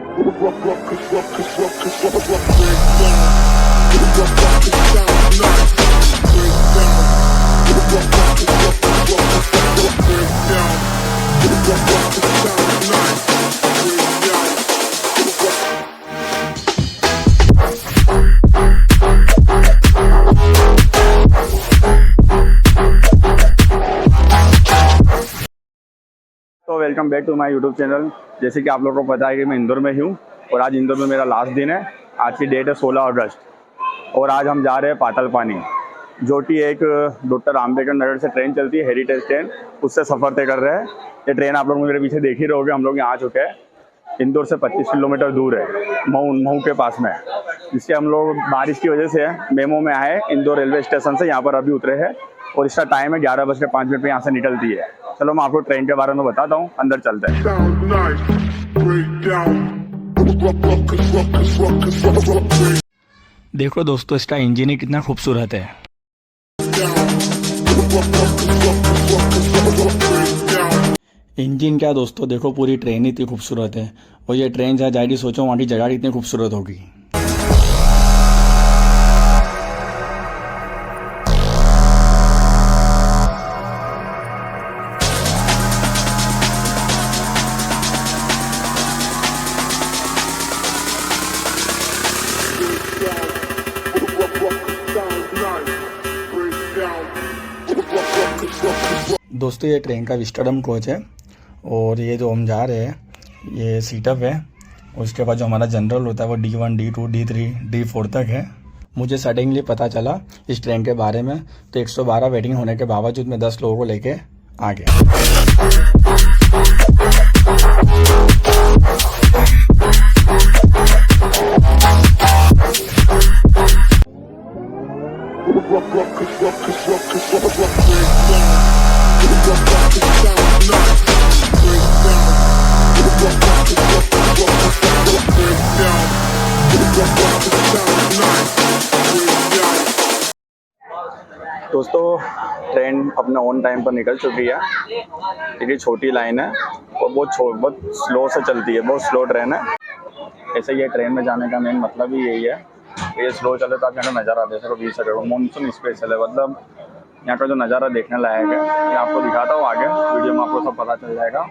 तो welcome back to my YouTube channel. जैसे कि आप लोगों को पता है कि मैं इंदौर में ही हूँ और आज इंदौर में मेरा लास्ट दिन है। आज की डेट है 16 अगस्त और आज हम जा रहे हैं पातालपानी, जो कि एक डॉक्टर आम्बेडकर नगर से ट्रेन चलती है, हेरिटेज ट्रेन, उससे सफ़र तय कर रहे हैं। ये ट्रेन आप लोग मेरे पीछे देख ही रहोगे। हम लोग यहाँ आ चुके हैं। इंदौर से 25 किलोमीटर दूर है, महू के पास में। जिससे हम लोग बारिश की वजह से मेमो में आए इंदौर रेलवे स्टेशन से, यहाँ पर अभी उतरे हैं और इसका टाइम है 11:05 पे यहाँ से निकलती है। चलो मैं आपको ट्रेन के बारे में बताता हूँ, अंदर चलते हैं। देखो दोस्तों, इसका इंजन ही कितना खूबसूरत है। इंजन क्या दोस्तों, देखो पूरी ट्रेन इतनी खूबसूरत है और ये ट्रेन जहाँ जाएगी सोचो वहाँ की जगह इतनी खूबसूरत होगी। दोस्तों ये ट्रेन का विस्टाडोम कोच है और ये जो हम जा रहे हैं ये सीटअप है। उसके बाद जो हमारा जनरल होता है वो D1, D2, D3, D4 तक है। मुझे सडनली पता चला इस ट्रेन के बारे में, तो 112 वेटिंग होने के बावजूद मैं 10 लोगों को लेके आ गया। दोस्तों ट्रेन अपने ऑन टाइम पर निकल चुकी है। क्योंकि छोटी लाइन है और बहुत स्लो से चलती है, बहुत स्लो ट्रेन है। ऐसे ये ट्रेन में जाने का मेन मतलब ही यही है, ये स्लो चले तो आप यहाँ का नज़ारा दे सको, भी सको। मानसून स्पेशल है, मतलब यहाँ का जो नज़ारा देखने लायक है। ये आपको दिखाता हूँ आगे वीडियो में, आपको सब पता चल जाएगा।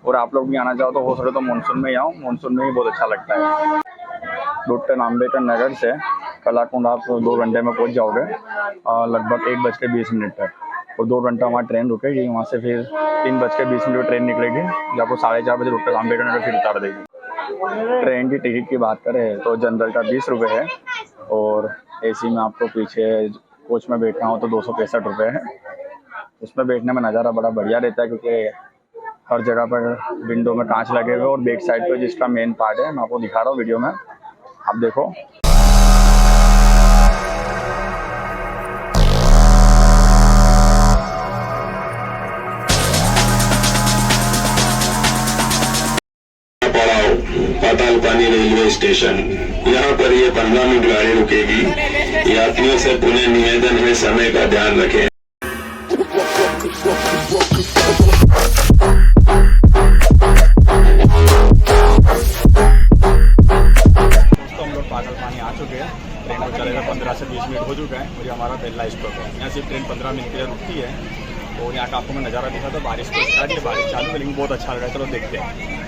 और आप लोग भी आना चाहो तो हो सके तो मानसून में ही आओ, मानसून में ही बहुत अच्छा लगता है। डॉक्टर अम्बेडकर नगर से कलाकुंड आप 2 घंटे में पहुंच जाओगे, लगभग 1:20 तक। और 2 घंटा हमारी ट्रेन रुकेगी। वहाँ से फिर 3:20 ट्रेन निकलेगी, जो आपको 4:30 बजे डॉक्टर अम्बेडकर नगर फिर उतार देगी। ट्रेन की टिकट की बात करें तो जनरल का 20 रुपये है और AC में आपको पीछे कोच में बैठना हो तो 265 रुपये है। उसमें बैठने में नज़ारा बड़ा बढ़िया रहता है, क्योंकि हर जगह पर विंडो में कांच लगे हुए और बैक साइड पर जिसका मेन पार्ट है मैं आपको दिखा रहा हूँ वीडियो में, आप देखो। पातालपानी रेलवे स्टेशन, यहाँ पर ये 15 मिनट गाड़ी रुकेगी। यात्रियों से पुनः निवेदन है समय का ध्यान रखें। हम लोग पातालपानी आ चुके हैं। ट्रेन को चलेगा 15 से 20 मिनट हो चुका है और ये हमारा पहला स्टॉप है। यहाँ सिर्फ ट्रेन 15 मिनट के लिए रुकती है। तो यहाँ का आपको मैं नज़ारा दिखा, तो बारिश को स्टार्ट है, बारिश चालू है, लेकिन बहुत अच्छा लग रहा है। चलो देखते हैं।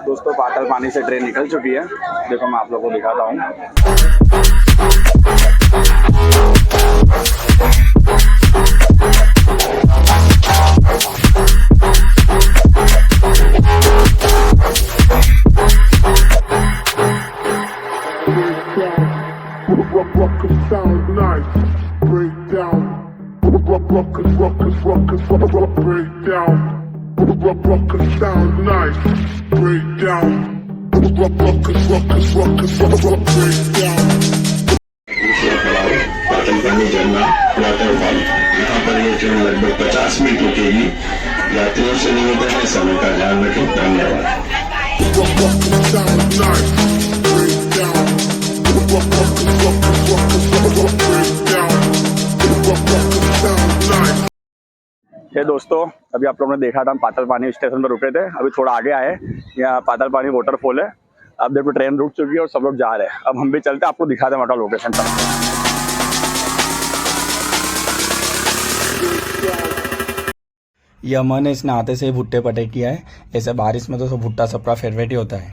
दोस्तों पातालपानी से ट्रेन निकल चुकी है। देखो मैं आप लोगों को दिखाता हूँ। Ruckus sound nice. Break down. Ruckus break down. Ruckus sound nice. Break down. Ruckus break down. पाटलपानी झरना वाटरफॉल। यहाँ पर ये ट्रेन लगभग 50 मिनट रुकेगी। यात्रियों से निवेदन है समय का ध्यान रखें। धन्यवाद। ये दोस्तों, अभी आप लोगों ने देखा था हम पातलपानी स्टेशन पर रुके थे। अभी थोड़ा आगे आए, यहाँ पातलपानी वाटरफॉल है। अब देखो ट्रेन रुक चुकी है और सब लोग जा रहे हैं। अब हम भी चलते हैं, आपको दिखाते हैं वहाँ का लोकेशन पर। ये अमन है, इसने आते से ही भुट्टे पटे किया है। ऐसे बारिश में तो सब भुट्टा सबका फेवरेट ही होता है।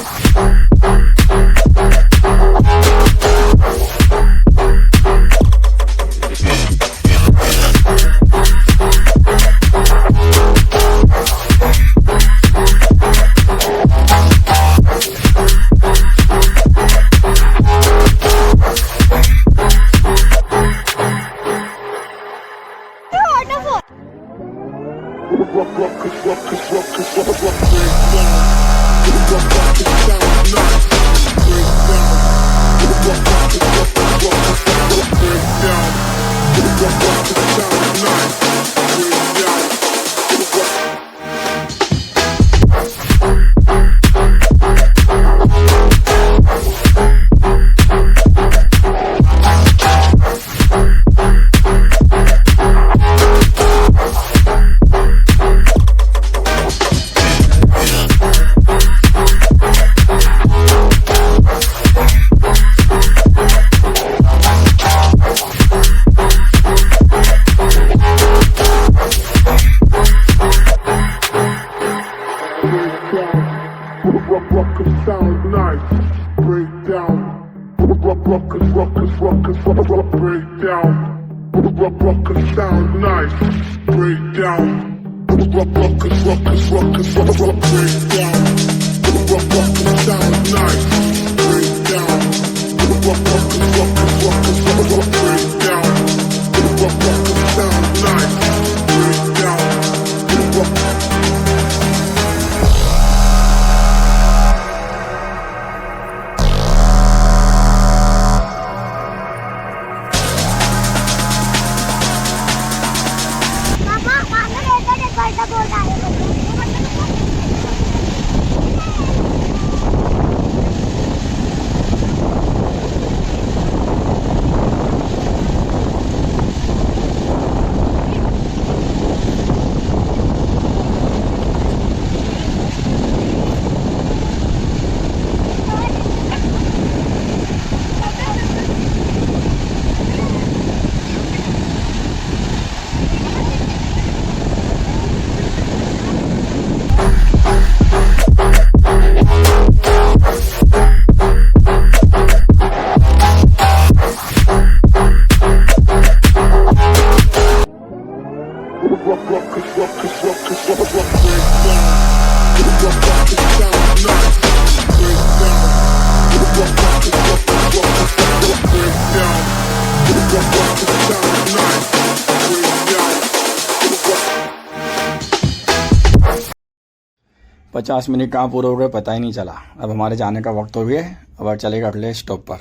पचास मिनट कहाँ पूरे हो गए पता ही नहीं चला। अब हमारे जाने का वक्त हो गया, अब चलेगा अगले स्टॉप पर।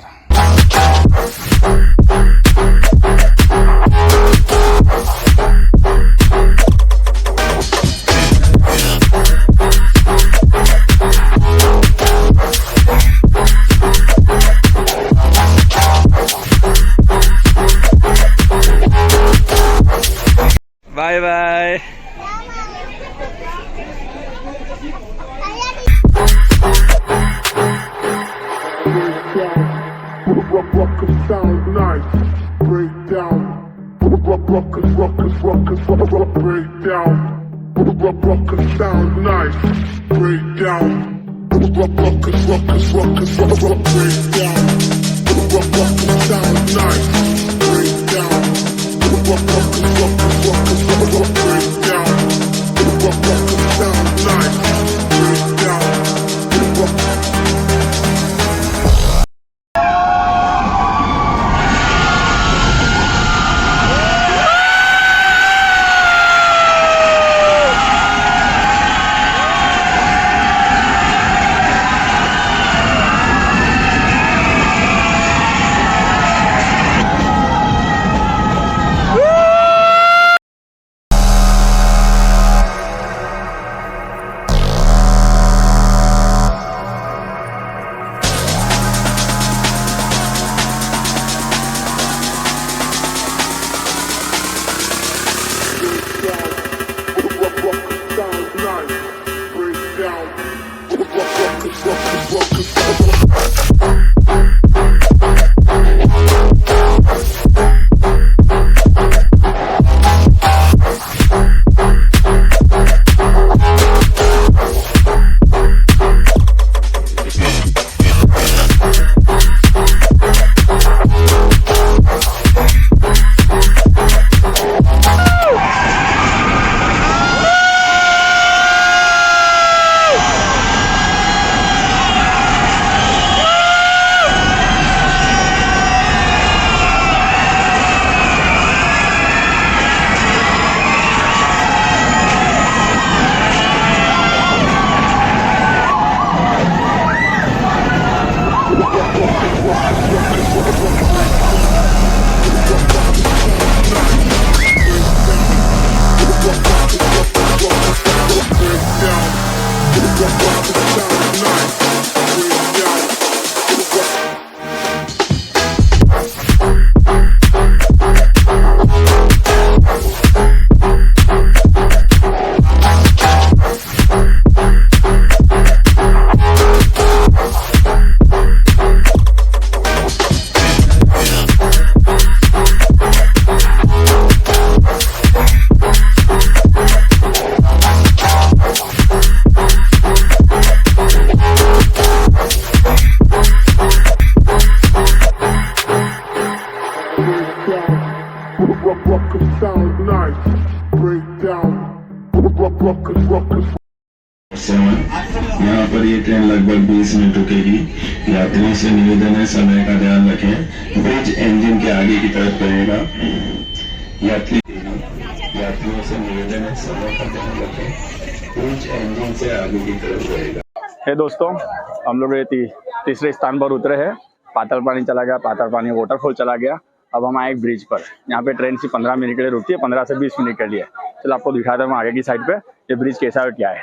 Bye bye. Ruckus sound nice. Break down. Ruckus break down. Ruckus sound nice. Break down. Ruckus break down. Ruckus sound nice. Break down. Ruckus break down. Ruckus sound nice. Break down. यहाँ पर ये train लगभग 20 minute रुकेगी। यात्रियों से निवेदन है समय का ध्यान रखें। ब्रिज इंजन के आगे की तरफ रहेगा। यात्रियों से निवेदन है समय का ध्यान रखें। ब्रिज इंजन से आगे की तरफ रहेगा। हे दोस्तों, हम लोग ये तीसरे स्थान पर उतरे हैं। पातालपानी चला गया, पातालपानी वाटरफॉल चला गया। अब हम आए एक ब्रिज पर। यहाँ पे ट्रेन सिर्फ 15 मिनट के लिए रुकती है, 15 से 20 मिनट के लिए। चलो आपको दिखाता हूँ आगे की साइड पे ये ब्रिज कैसा है क्या है।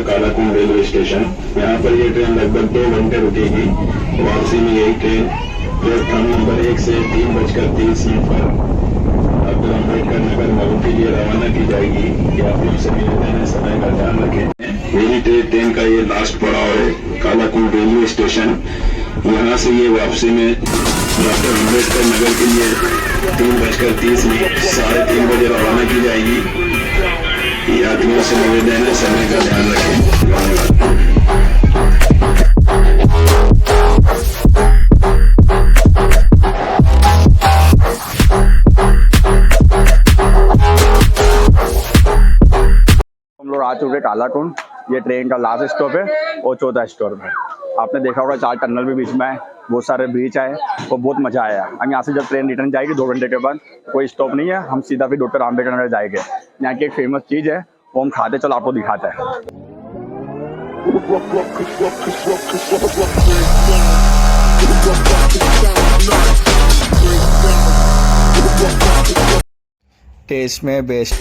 Kalakund railway station. यहाँ पर ये ट्रेन लगभग 2 घंटे रुकेगी। वापसी में यही ट्रेन प्लेटफॉर्म नंबर 1 से 3:30 पर डॉक्टर अम्बेडकर नगर मऊ के लिए रवाना की जाएगी। यात्रियों से निवेदन है समय का ध्यान रखें। यही ट्रेन का ये लास्ट पड़ाव है कालाकुंड रेलवे स्टेशन। यहाँ से ये वापसी में डॉक्टर अम्बेडकर नगर के लिए 3:30 में 3:30 बजे रवाना की जाएगी। यात्रियों से निवेदन है समय का ध्यान रखें। हम लोग आ चुके कालाकुंड। ये ट्रेन का लास्ट स्टॉप है और चौथा स्टॉप है। आपने देखा होगा 4 टनल भी बीच में है, बहुत सारे ब्रिज है और बहुत मजा आया। हम यहाँ से जब ट्रेन रिटर्न जाएगी 2 घंटे के बाद, कोई स्टॉप नहीं है, हम सीधा फिर डॉक्टर अम्बेडकर नगर जाएंगे। यहाँ की एक फेमस चीज़ है वो हम खाते, चलो आपको दिखाते हैं। टेस्ट में best.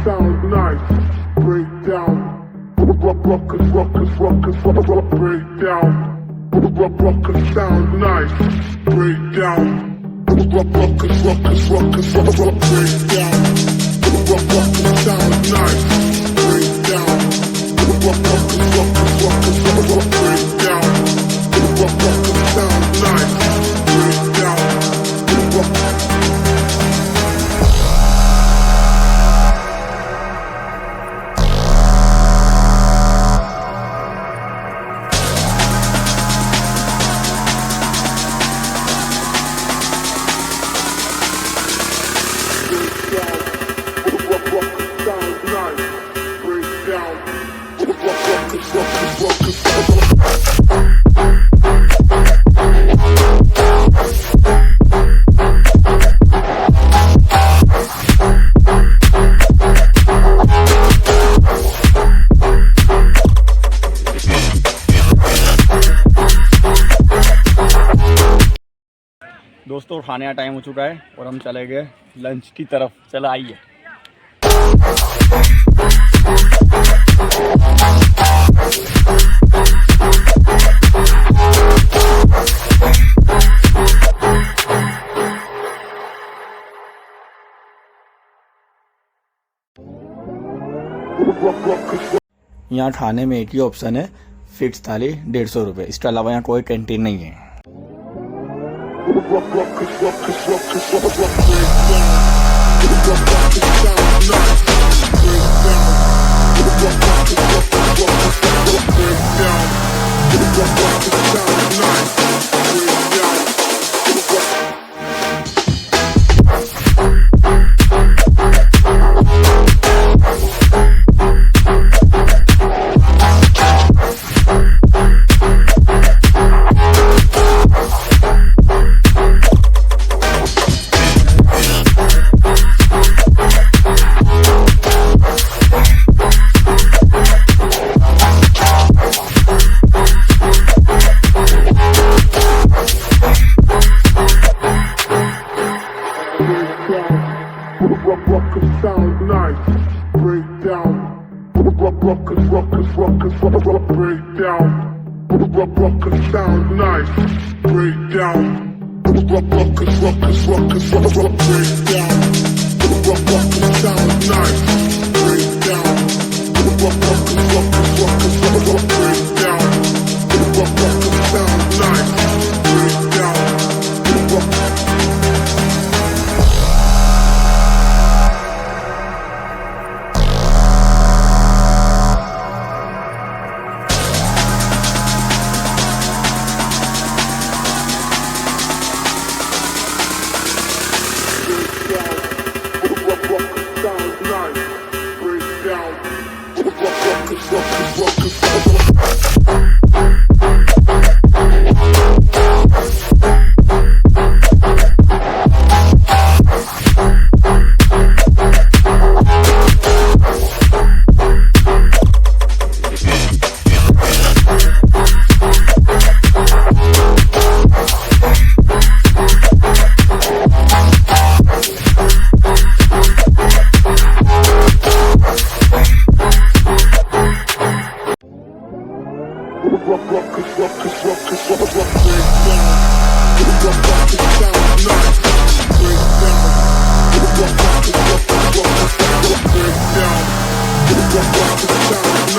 Sound nice, break down, break down, sound nice, break down, break down, sound nice, break down, break down, sound nice, break down. दोस्तों खाने का टाइम हो चुका है और हम चले गए लंच की तरफ। चलो आइए। यहाँ खाने में एक ही ऑप्शन है, फिक्स थाली 150 रुपये। इसके अलावा यहाँ कोई कैंटीन नहीं है। Sound nice, break down, break down, sound nice, break down, break down, sound nice, break down, break down, sound nice, break down. Sound